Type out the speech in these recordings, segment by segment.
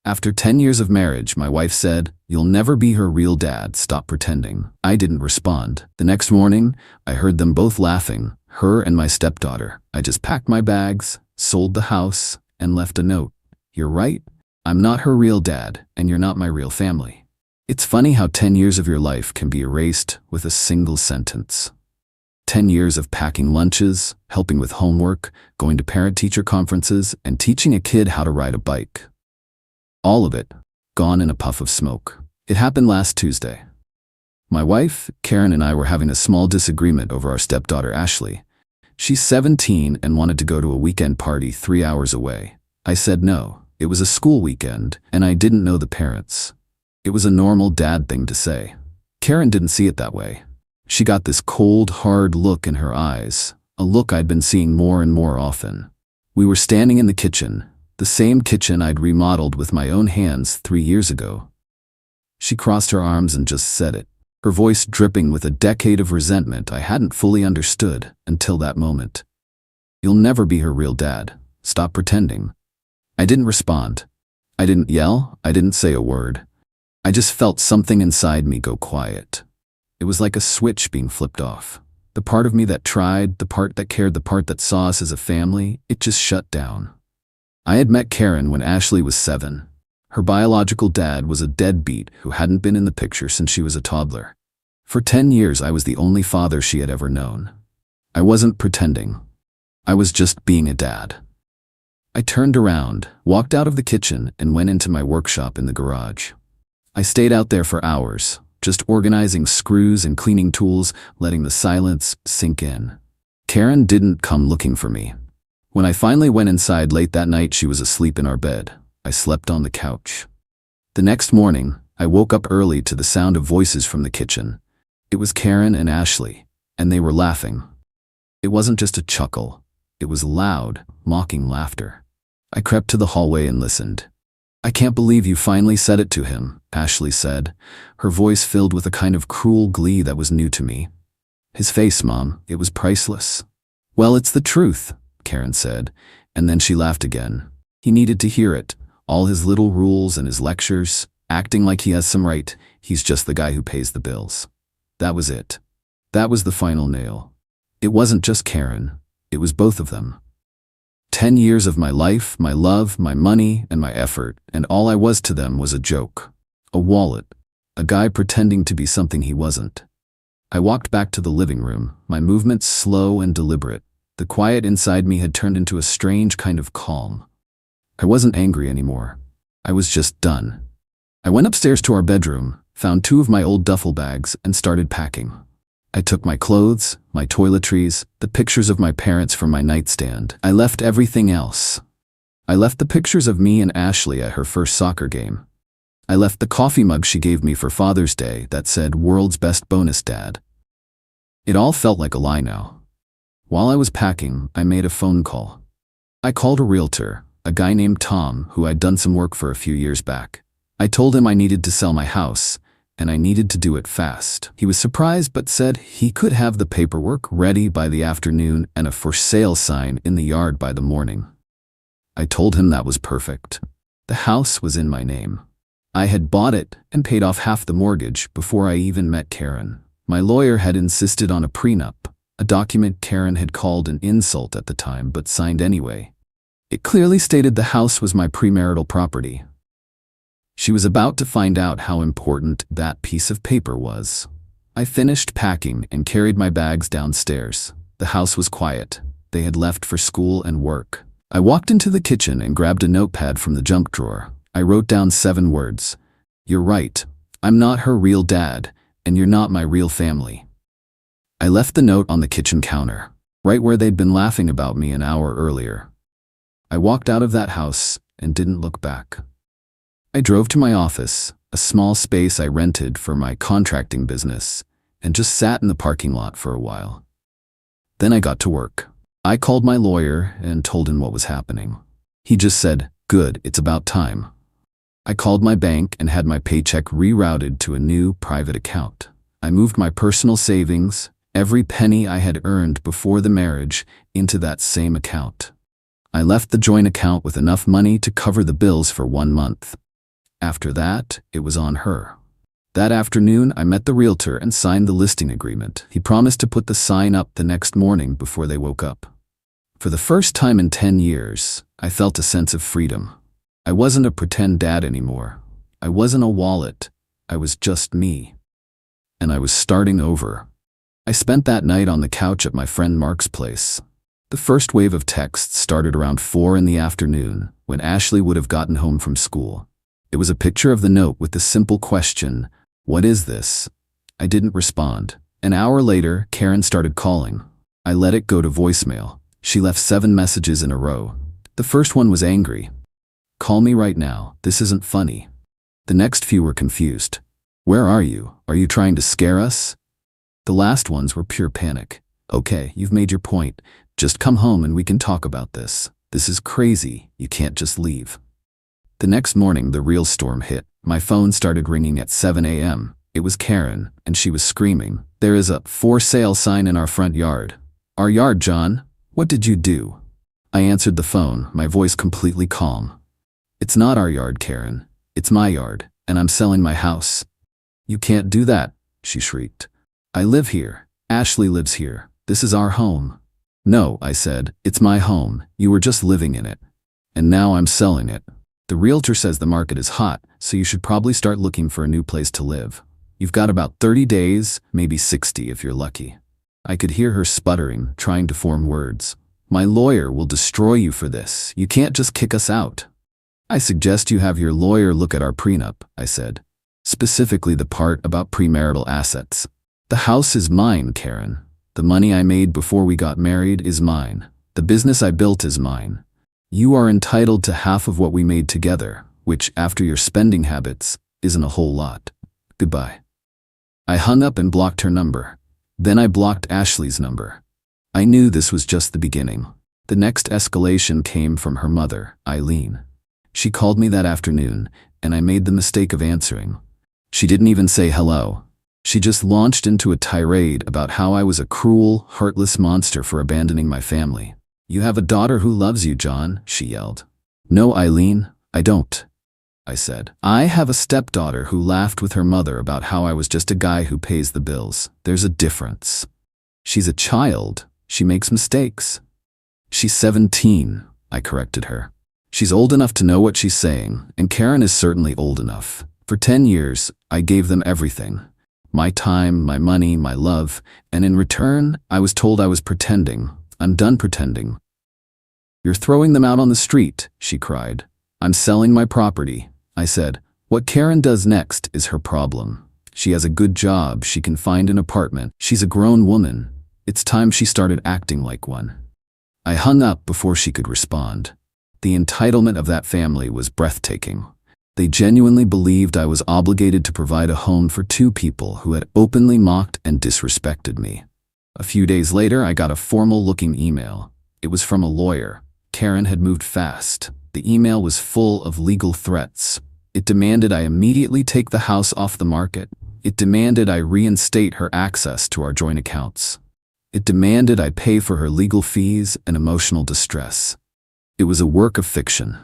After 10 years of marriage, my wife said, "You'll never be her real dad, stop pretending." I didn't respond. The next morning, I heard them both laughing, her and my stepdaughter. I just packed my bags, sold the house, and left a note. "You're right. I'm not her real dad, and you're not my real family." It's funny how 10 years of your life can be erased with a single sentence. 10 years of packing lunches, helping with homework, going to parent-teacher conferences, and teaching a kid how to ride a bike. All of it, gone in a puff of smoke. It happened last Tuesday. My wife, Karen, and I were having a small disagreement over our stepdaughter, Ashley. She's 17 and wanted to go to a weekend party 3 hours away. I said no. It was a school weekend, and I didn't know the parents. It was a normal dad thing to say. Karen didn't see it that way. She got this cold, hard look in her eyes, a look I'd been seeing more and more often. We were standing in the kitchen, the same kitchen I'd remodeled with my own hands 3 years ago. She crossed her arms and just said it, her voice dripping with a decade of resentment I hadn't fully understood until that moment. "You'll never be her real dad. Stop pretending." I didn't respond. I didn't yell. I didn't say a word. I just felt something inside me go quiet. It was like a switch being flipped off. The part of me that tried, the part that cared, the part that saw us as a family, it just shut down. I had met Karen when Ashley was 7. Her biological dad was a deadbeat who hadn't been in the picture since she was a toddler. For 10 years, I was the only father she had ever known. I wasn't pretending. I was just being a dad. I turned around, walked out of the kitchen, and went into my workshop in the garage. I stayed out there for hours, just organizing screws and cleaning tools, letting the silence sink in. Karen didn't come looking for me. When I finally went inside late that night, she was asleep in our bed. I slept on the couch. The next morning, I woke up early to the sound of voices from the kitchen. It was Karen and Ashley, and they were laughing. It wasn't just a chuckle. It was loud, mocking laughter. I crept to the hallway and listened. "I can't believe you finally said it to him," Ashley said, her voice filled with a kind of cruel glee that was new to me. "His face, Mom, it was priceless." "Well, it's the truth," Karen said, and then she laughed again. "He needed to hear it, all his little rules and his lectures, acting like he has some right. He's just the guy who pays the bills." That was it. That was the final nail. It wasn't just Karen, it was both of them. 10 years of my life, my love, my money, and my effort, and all I was to them was a joke. A wallet. A guy pretending to be something he wasn't. I walked back to the living room, my movements slow and deliberate. The quiet inside me had turned into a strange kind of calm. I wasn't angry anymore. I was just done. I went upstairs to our bedroom, found 2 of my old duffel bags, and started packing. I took my clothes, my toiletries, the pictures of my parents from my nightstand. I left everything else. I left the pictures of me and Ashley at her first soccer game. I left the coffee mug she gave me for Father's Day that said, "World's Best Bonus Dad." It all felt like a lie now. While I was packing, I made a phone call. I called a realtor, a guy named Tom who I'd done some work for a few years back. I told him I needed to sell my house, and I needed to do it fast. He was surprised but said he could have the paperwork ready by the afternoon and a for sale sign in the yard by the morning. I told him that was perfect. The house was in my name. I had bought it and paid off half the mortgage before I even met Karen. My lawyer had insisted on a prenup, a document Karen had called an insult at the time but signed anyway. It clearly stated the house was my premarital property. She was about to find out how important that piece of paper was. I finished packing and carried my bags downstairs. The house was quiet. They had left for school and work. I walked into the kitchen and grabbed a notepad from the junk drawer. I wrote down 7 words. "You're right. I'm not her real dad, and you're not my real family." I left the note on the kitchen counter, right where they'd been laughing about me an hour earlier. I walked out of that house and didn't look back. I drove to my office, a small space I rented for my contracting business, and just sat in the parking lot for a while. Then I got to work. I called my lawyer and told him what was happening. He just said, "Good, it's about time." I called my bank and had my paycheck rerouted to a new private account. I moved my personal savings, every penny I had earned before the marriage, into that same account. I left the joint account with enough money to cover the bills for 1 month. After that, it was on her. That afternoon, I met the realtor and signed the listing agreement. He promised to put the sign up the next morning before they woke up. For the first time in 10 years, I felt a sense of freedom. I wasn't a pretend dad anymore. I wasn't a wallet. I was just me. And I was starting over. I spent that night on the couch at my friend Mark's place. The first wave of texts started around 4 in the afternoon, when Ashley would have gotten home from school. It was a picture of the note with the simple question, "What is this?" I didn't respond. An hour later, Karen started calling. I let it go to voicemail. She left 7 messages in a row. The first one was angry. "Call me right now. This isn't funny." The next few were confused. "Where are you? Are you trying to scare us?" The last ones were pure panic. "Okay, you've made your point. Just come home and we can talk about this. This is crazy. You can't just leave." The next morning, the real storm hit. My phone started ringing at 7 a.m. It was Karen, and she was screaming, "There is a for sale sign in our front yard." "Our yard, John? What did you do?" I answered the phone, my voice completely calm. "It's not our yard, Karen. It's my yard, and I'm selling my house." "You can't do that," she shrieked. "I live here. Ashley lives here. This is our home." "No," I said, "it's my home. You were just living in it. And now I'm selling it. The realtor says the market is hot, so you should probably start looking for a new place to live. You've got about 30 days, maybe 60 if you're lucky." I could hear her sputtering, trying to form words. "My lawyer will destroy you for this. You can't just kick us out." "I suggest you have your lawyer look at our prenup," I said. "Specifically the part about premarital assets. The house is mine, Karen. The money I made before we got married is mine. The business I built is mine. You are entitled to half of what we made together, which, after your spending habits, isn't a whole lot. Goodbye." I hung up and blocked her number. Then I blocked Ashley's number. I knew this was just the beginning. The next escalation came from her mother, Eileen. She called me that afternoon, and I made the mistake of answering. She didn't even say hello. She just launched into a tirade about how I was a cruel, heartless monster for abandoning my family. "You have a daughter who loves you, John," she yelled. "No, Eileen, I don't," I said. "I have a stepdaughter who laughed with her mother about how I was just a guy who pays the bills. There's a difference. She's a child. She makes mistakes." "She's 17, I corrected her. "She's old enough to know what she's saying, and Karen is certainly old enough. For 10 years, I gave them everything. My time, my money, my love, and in return, I was told I was pretending. I'm done pretending." "You're throwing them out on the street," she cried. "I'm selling my property," I said. "What Karen does next is her problem. She has a good job, she can find an apartment. She's a grown woman. It's time she started acting like one." I hung up before she could respond. The entitlement of that family was breathtaking. They genuinely believed I was obligated to provide a home for 2 people who had openly mocked and disrespected me. A few days later, I got a formal-looking email. It was from a lawyer. Karen had moved fast. The email was full of legal threats. It demanded I immediately take the house off the market. It demanded I reinstate her access to our joint accounts. It demanded I pay for her legal fees and emotional distress. It was a work of fiction.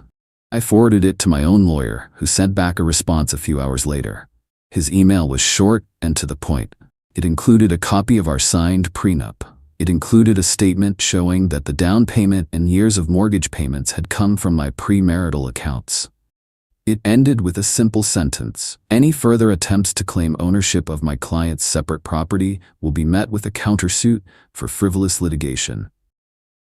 I forwarded it to my own lawyer, who sent back a response a few hours later. His email was short and to the point. It included a copy of our signed prenup. It included a statement showing that the down payment and years of mortgage payments had come from my premarital accounts. It ended with a simple sentence: "Any further attempts to claim ownership of my client's separate property will be met with a countersuit for frivolous litigation."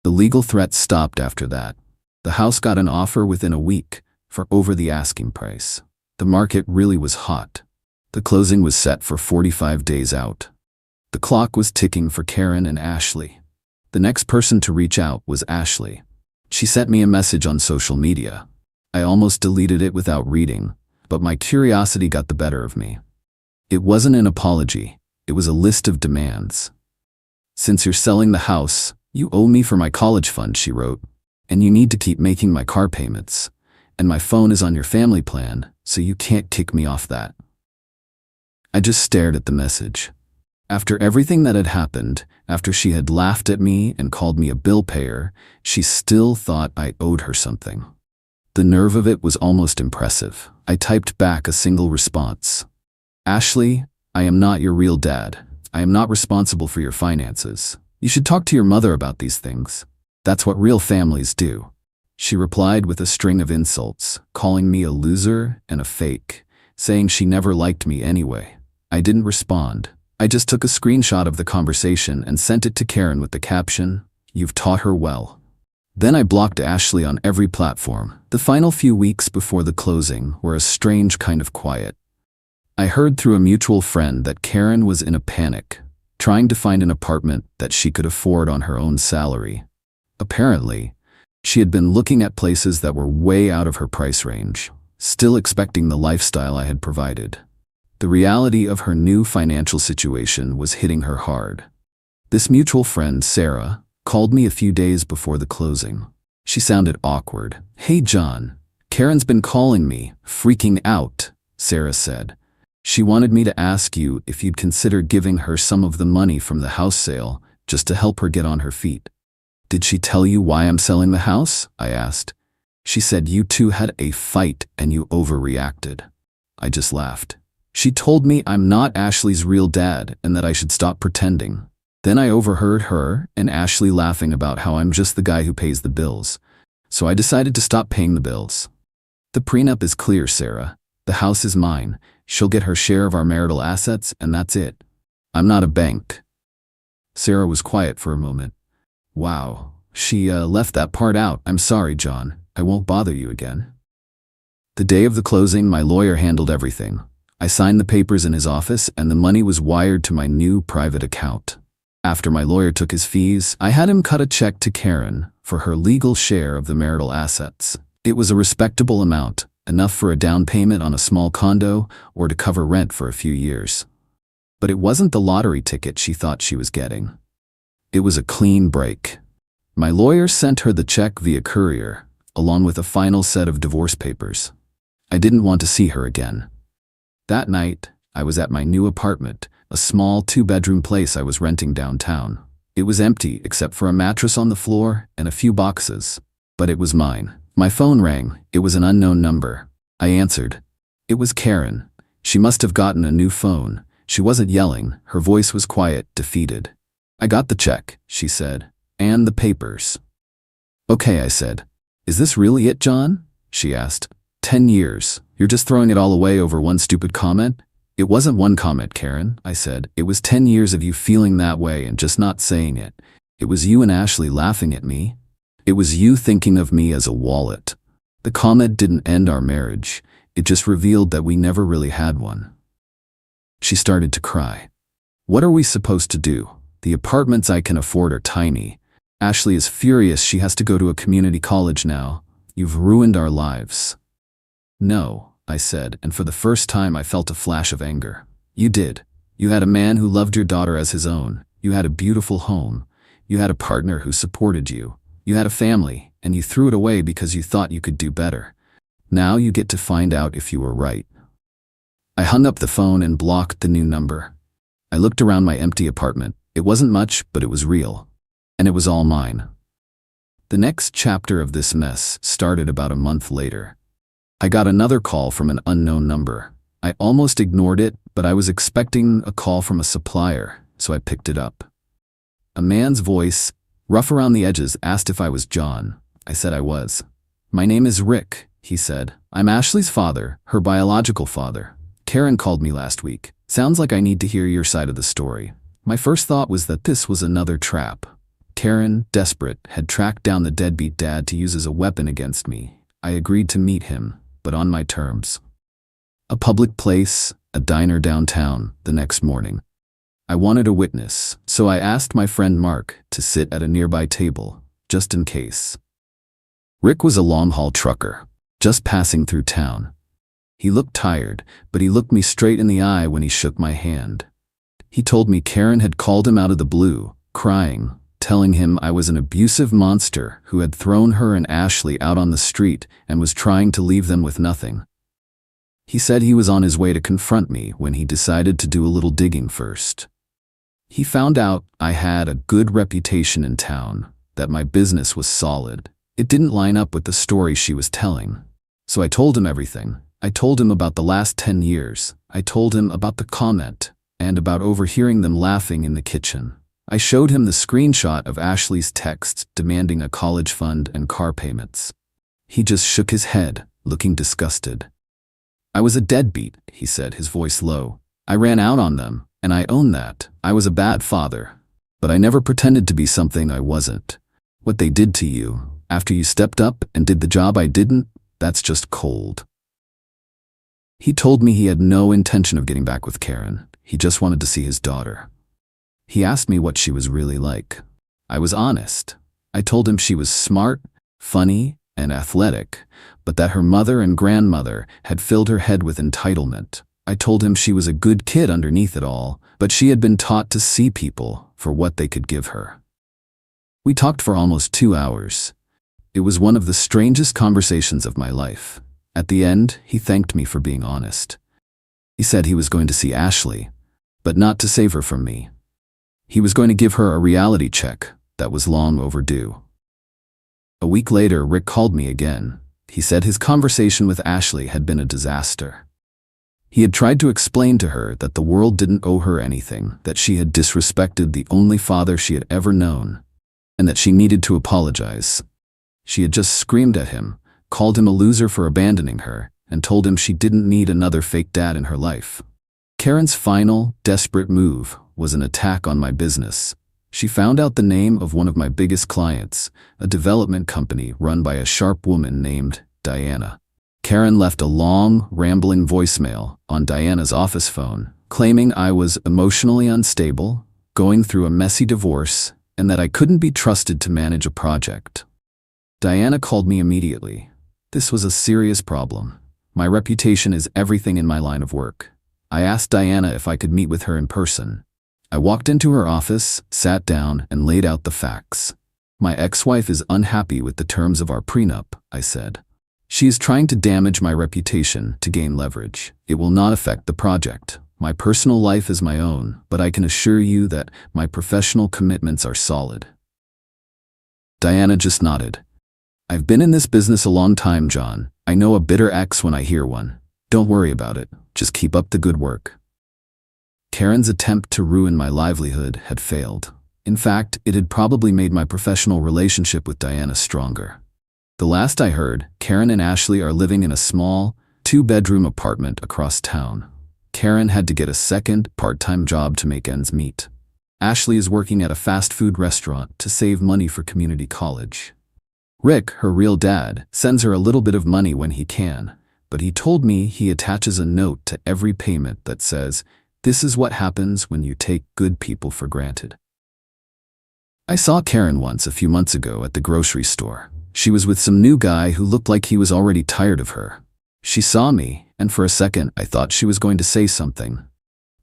The legal threats stopped after that. The house got an offer within a week for over the asking price. The market really was hot. The closing was set for 45 days out. The clock was ticking for Karen and Ashley. The next person to reach out was Ashley. She sent me a message on social media. I almost deleted it without reading, but my curiosity got the better of me. It wasn't an apology. It was a list of demands. "Since you're selling the house, you owe me for my college fund," she wrote. "And you need to keep making my car payments. And my phone is on your family plan, so you can't kick me off that." I just stared at the message. After everything that had happened, after she had laughed at me and called me a bill payer, she still thought I owed her something. The nerve of it was almost impressive. I typed back a single response. Ashley, I am not your real dad. I am not responsible for your finances. You should talk to your mother about these things. That's what real families do. She replied with a string of insults, calling me a loser and a fake, saying she never liked me anyway. I didn't respond. I just took a screenshot of the conversation and sent it to Karen with the caption, "You've taught her well." Then I blocked Ashley on every platform. The final few weeks before the closing were a strange kind of quiet. I heard through a mutual friend that Karen was in a panic, trying to find an apartment that she could afford on her own salary. Apparently, she had been looking at places that were way out of her price range, still expecting the lifestyle I had provided. The reality of her new financial situation was hitting her hard. This mutual friend, Sarah, called me a few days before the closing. She sounded awkward. "Hey John, Karen's been calling me, freaking out," Sarah said. "She wanted me to ask you if you'd consider giving her some of the money from the house sale just to help her get on her feet." "Did she tell you why I'm selling the house?" I asked. "She said you two had a fight and you overreacted." I just laughed. "She told me I'm not Ashley's real dad and that I should stop pretending." Then I overheard her and Ashley laughing about how I'm just the guy who pays the bills. So I decided to stop paying the bills. "The prenup is clear, Sarah. The house is mine. She'll get her share of our marital assets and that's it. I'm not a bank." Sarah was quiet for a moment. "Wow, she left that part out. I'm sorry, John. I won't bother you again." The day of the closing, my lawyer handled everything. I signed the papers in his office and the money was wired to my new private account. After my lawyer took his fees, I had him cut a check to Karen for her legal share of the marital assets. It was a respectable amount, enough for a down payment on a small condo or to cover rent for a few years. But it wasn't the lottery ticket she thought she was getting. It was a clean break. My lawyer sent her the check via courier, along with a final set of divorce papers. I didn't want to see her again. That night, I was at my new apartment, a small 2-bedroom place I was renting downtown. It was empty except for a mattress on the floor and a few boxes, but it was mine. My phone rang. It was an unknown number. I answered. It was Karen. She must have gotten a new phone. She wasn't yelling. Her voice was quiet, defeated. "I got the check," she said, "and the papers." "Okay," I said. "Is this really it, John?" she asked. 10 years. You're just throwing it all away over one stupid comment?" "It wasn't one comment, Karen," I said. "It was 10 years of you feeling that way and just not saying it. It was you and Ashley laughing at me. It was you thinking of me as a wallet. The comment didn't end our marriage. It just revealed that we never really had one." She started to cry. "What are we supposed to do? The apartments I can afford are tiny. Ashley is furious she has to go to a community college now. You've ruined our lives." "No," I said, and for the first time I felt a flash of anger. "You did. You had a man who loved your daughter as his own. You had a beautiful home. You had a partner who supported you. You had a family, and you threw it away because you thought you could do better. Now you get to find out if you were right." I hung up the phone and blocked the new number. I looked around my empty apartment. It wasn't much, but it was real. And it was all mine. The next chapter of this mess started about a month later. I got another call from an unknown number. I almost ignored it, but I was expecting a call from a supplier, so I picked it up. A man's voice, rough around the edges, asked if I was John. I said I was. "My name is Rick," he said. "I'm Ashley's father, her biological father. Karen called me last week. Sounds like I need to hear your side of the story." My first thought was that this was another trap. Karen, desperate, had tracked down the deadbeat dad to use as a weapon against me. I agreed to meet him, but on my terms. A public place, a diner downtown, the next morning. I wanted a witness, so I asked my friend Mark to sit at a nearby table, just in case. Rick was a long-haul trucker, just passing through town. He looked tired, but he looked me straight in the eye when he shook my hand. He told me Karen had called him out of the blue, crying, telling him I was an abusive monster who had thrown her and Ashley out on the street and was trying to leave them with nothing. He said he was on his way to confront me when he decided to do a little digging first. He found out I had a good reputation in town, that my business was solid. It didn't line up with the story she was telling. So I told him everything. I told him about the last 10 years. I told him about the comment and about overhearing them laughing in the kitchen. I showed him the screenshot of Ashley's texts demanding a college fund and car payments. He just shook his head, looking disgusted. I was a deadbeat, he said, his voice low. I ran out on them, and I own that. I was a bad father. But I never pretended to be something I wasn't. What they did to you, after you stepped up and did the job I didn't, that's just cold. He told me he had no intention of getting back with Karen. He just wanted to see his daughter. He asked me what she was really like. I was honest. I told him she was smart, funny, and athletic, but that her mother and grandmother had filled her head with entitlement. I told him she was a good kid underneath it all, but she had been taught to see people for what they could give her. We talked for almost 2 hours. It was one of the strangest conversations of my life. At the end, he thanked me for being honest. He said he was going to see Ashley, but not to save her from me. He was going to give her a reality check that was long overdue. A week later, Rick called me again. He said his conversation with Ashley had been a disaster. He had tried to explain to her that the world didn't owe her anything, that she had disrespected the only father she had ever known, and that she needed to apologize. She had just screamed at him, called him a loser for abandoning her, and told him she didn't need another fake dad in her life. Karen's final, desperate move was an attack on my business. She found out the name of one of my biggest clients, a development company run by a sharp woman named Diana. Karen left a long, rambling voicemail on Diana's office phone, claiming I was emotionally unstable, going through a messy divorce, and that I couldn't be trusted to manage a project. Diana called me immediately. This was a serious problem. My reputation is everything in my line of work. I asked Diana if I could meet with her in person. I walked into her office, sat down, and laid out the facts. My ex-wife is unhappy with the terms of our prenup, I said. She is trying to damage my reputation to gain leverage. It will not affect the project. My personal life is my own, but I can assure you that my professional commitments are solid. Diana just nodded. I've been in this business a long time, John. I know a bitter ex when I hear one. Don't worry about it. Just keep up the good work. Karen's attempt to ruin my livelihood had failed. In fact, it had probably made my professional relationship with Diana stronger. The last I heard, Karen and Ashley are living in a small, 2-bedroom apartment across town. Karen had to get a second, part-time job to make ends meet. Ashley is working at a fast food restaurant to save money for community college. Rick, her real dad, sends her a little bit of money when he can, but he told me he attaches a note to every payment that says, "This is what happens when you take good people for granted." I saw Karen once a few months ago at the grocery store. She was with some new guy who looked like he was already tired of her. She saw me, and for a second I thought she was going to say something.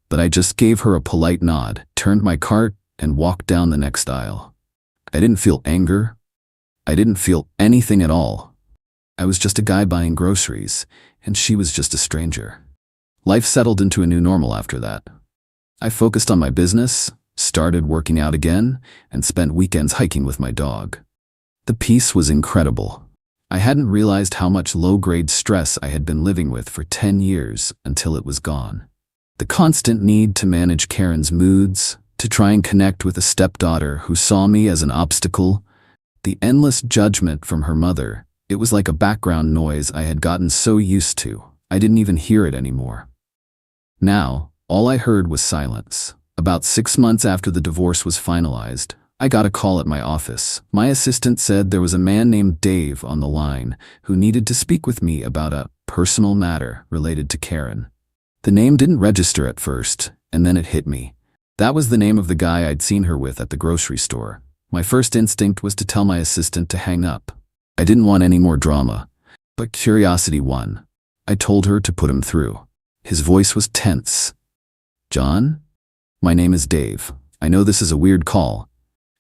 But I just gave her a polite nod, turned my cart, and walked down the next aisle. I didn't feel anger. I didn't feel anything at all. I was just a guy buying groceries, and she was just a stranger. Life settled into a new normal after that. I focused on my business, started working out again, and spent weekends hiking with my dog. The peace was incredible. I hadn't realized how much low-grade stress I had been living with for 10 years until it was gone. The constant need to manage Karen's moods, to try and connect with a stepdaughter who saw me as an obstacle, the endless judgment from her mother, it was like a background noise I had gotten so used to, I didn't even hear it anymore. Now, all I heard was silence. About 6 months after the divorce was finalized, I got a call at my office. My assistant said there was a man named Dave on the line who needed to speak with me about a personal matter related to Karen. The name didn't register at first, and then it hit me. That was the name of the guy I'd seen her with at the grocery store. My first instinct was to tell my assistant to hang up. I didn't want any more drama, but curiosity won. I told her to put him through. His voice was tense. "John? My name is Dave. I know this is a weird call.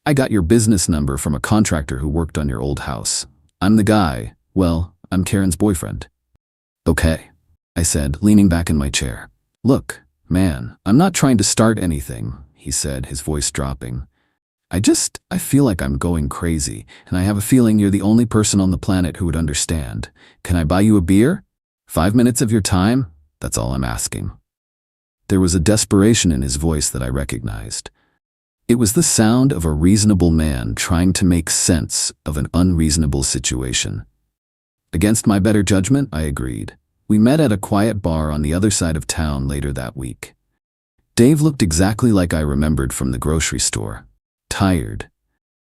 I got your business number from a contractor who worked on your old house. I'm the guy. Well, I'm Karen's boyfriend." "Okay," I said, leaning back in my chair. "Look, man, I'm not trying to start anything," he said, his voice dropping. I feel like I'm going crazy, and I have a feeling you're the only person on the planet who would understand. Can I buy you a beer? 5 minutes of your time? That's all I'm asking." There was a desperation in his voice that I recognized. It was the sound of a reasonable man trying to make sense of an unreasonable situation. Against my better judgment, I agreed. We met at a quiet bar on the other side of town later that week. Dave looked exactly like I remembered from the grocery store. Tired.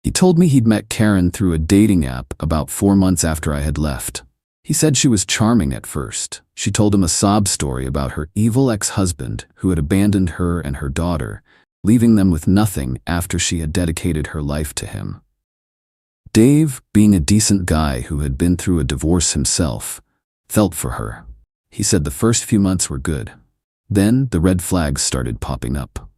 He told me he'd met Karen through a dating app about 4 months after I had left. He said she was charming at first. She told him a sob story about her evil ex-husband who had abandoned her and her daughter, leaving them with nothing after she had dedicated her life to him. Dave, being a decent guy who had been through a divorce himself, felt for her. He said the first few months were good. Then the red flags started popping up.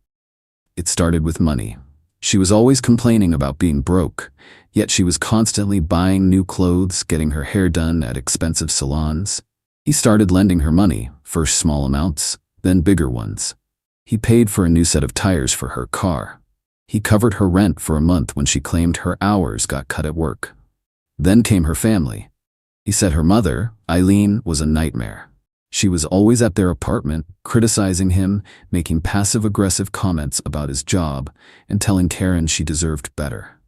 It started with money. She was always complaining about being broke, yet she was constantly buying new clothes, getting her hair done at expensive salons. He started lending her money, first small amounts, then bigger ones. He paid for a new set of tires for her car. He covered her rent for a month when she claimed her hours got cut at work. Then came her family. He said her mother, Eileen, was a nightmare. She was always at their apartment, criticizing him, making passive-aggressive comments about his job, and telling Karen she deserved better.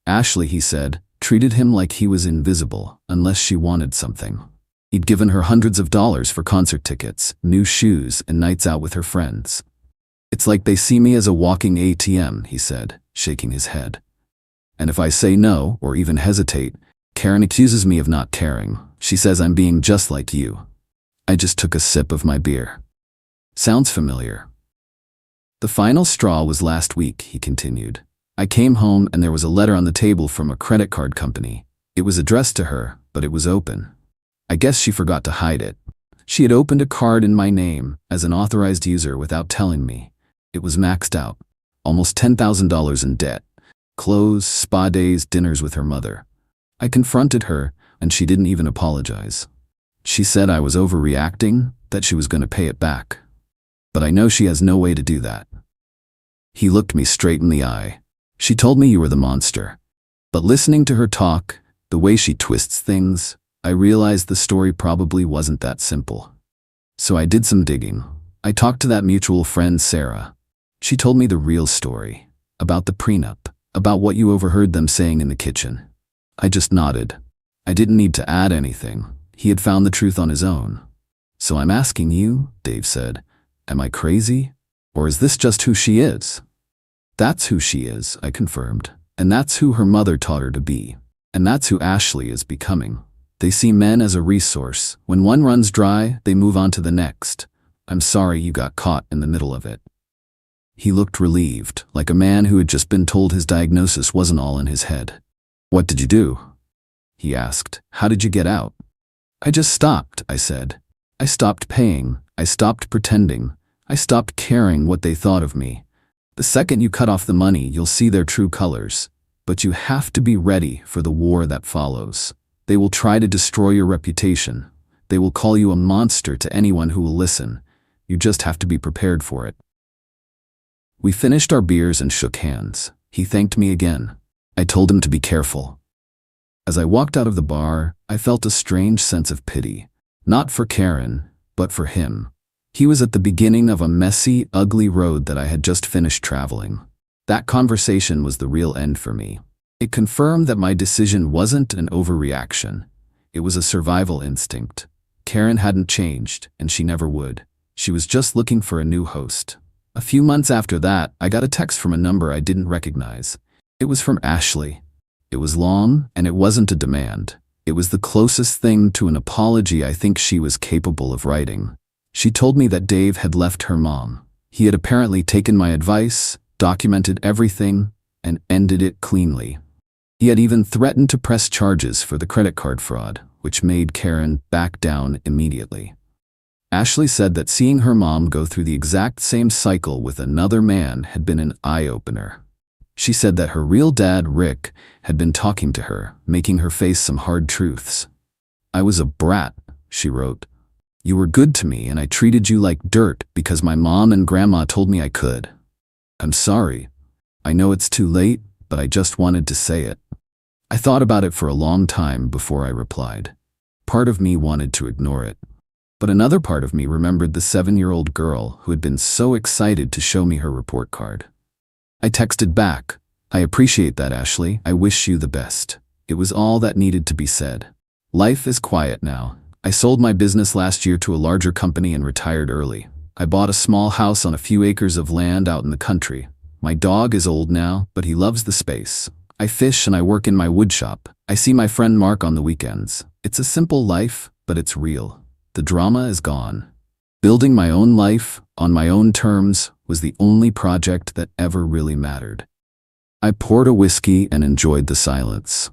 Ashley, he said, treated him like he was invisible unless she wanted something. He'd given her hundreds of dollars for concert tickets, new shoes, and nights out with her friends. "It's like they see me as a walking ATM," he said, shaking his head. "And if I say no, or even hesitate, Karen accuses me of not caring. She says I'm being just like you." I just took a sip of my beer. "Sounds familiar." "The final straw was last week," he continued. "I came home and there was a letter on the table from a credit card company. It was addressed to her, but it was open. I guess she forgot to hide it. She had opened a card in my name as an authorized user without telling me. It was maxed out. Almost $10,000 in debt. Clothes, spa days, dinners with her mother. I confronted her, and she didn't even apologize. She said I was overreacting, that she was going to pay it back. But I know she has no way to do that." He looked me straight in the eye. "She told me you were the monster. But listening to her talk, the way she twists things, I realized the story probably wasn't that simple. So I did some digging. I talked to that mutual friend, Sarah. She told me the real story, about the prenup, about what you overheard them saying in the kitchen." I just nodded. I didn't need to add anything. He had found the truth on his own. "So I'm asking you," Dave said, "am I crazy? Or is this just who she is?" "That's who she is," I confirmed. "And that's who her mother taught her to be. And that's who Ashley is becoming. They see men as a resource. When one runs dry, they move on to the next. I'm sorry you got caught in the middle of it." He looked relieved, like a man who had just been told his diagnosis wasn't all in his head. "What did you do?" he asked. "How did you get out?" "I just stopped," I said. "I stopped paying. I stopped pretending. I stopped caring what they thought of me. The second you cut off the money, you'll see their true colors. But you have to be ready for the war that follows. They will try to destroy your reputation. They will call you a monster to anyone who will listen. You just have to be prepared for it." We finished our beers and shook hands. He thanked me again. I told him to be careful. As I walked out of the bar, I felt a strange sense of pity. Not for Karen, but for him. He was at the beginning of a messy, ugly road that I had just finished traveling. That conversation was the real end for me. It confirmed that my decision wasn't an overreaction. It was a survival instinct. Karen hadn't changed, and she never would. She was just looking for a new host. A few months after that, I got a text from a number I didn't recognize. It was from Ashley. It was long, and it wasn't a demand. It was the closest thing to an apology I think she was capable of writing. She told me that Dave had left her mom. He had apparently taken my advice, documented everything, and ended it cleanly. He had even threatened to press charges for the credit card fraud, which made Karen back down immediately. Ashley said that seeing her mom go through the exact same cycle with another man had been an eye-opener. She said that her real dad, Rick, had been talking to her, making her face some hard truths. "I was a brat," she wrote. "You were good to me and I treated you like dirt because my mom and grandma told me I could. I'm sorry. I know it's too late, but I just wanted to say it. I thought about it for a long time before I replied. Part of me wanted to ignore it, but another part of me remembered the 7-year-old girl who had been so excited to show me her report card. I texted back, "I appreciate that, Ashley. I wish you the best." It was all that needed to be said. Life is quiet now. I sold my business last year to a larger company and retired early. I bought a small house on a few acres of land out in the country. My dog is old now, but he loves the space. I fish and I work in my wood shop. I see my friend Mark on the weekends. It's a simple life, but it's real. The drama is gone. Building my own life, on my own terms, was the only project that ever really mattered. I poured a whiskey and enjoyed the silence.